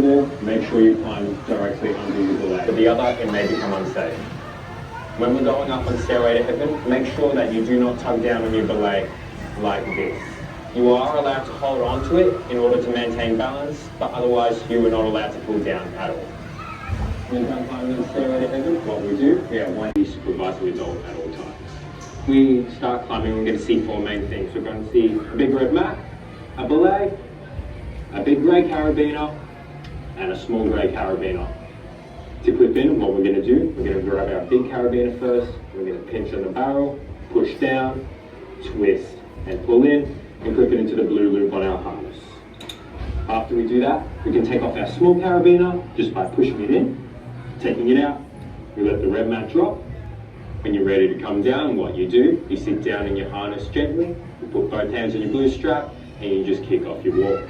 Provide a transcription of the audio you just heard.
wall, make sure you climb directly under your belay. For the other, it may become unsafe. When we're going up on Stairway to Heaven, make sure that you do not tug down on your belay like this. You are allowed to hold on to it in order to maintain balance, but otherwise you are not allowed to pull down at all. When we're climbing the Stairway to Heaven, what we do, we have one supervisory adult at all times. We start climbing, we're going to see four main things. We're going to see a big red mat, a belay, a big grey carabiner, and a small grey carabiner. To clip in, what we're going to do, we're going to grab our big carabiner first, we're going to pinch on the barrel, push down, twist, and pull in, and clip it into the blue loop on our harness. After we do that, we can take off our small carabiner just by pushing it in, taking it out, we let the red mat drop. When you're ready to come down, what you do, you sit down in your harness gently, you put both hands on your blue strap, and you just kick off your walk.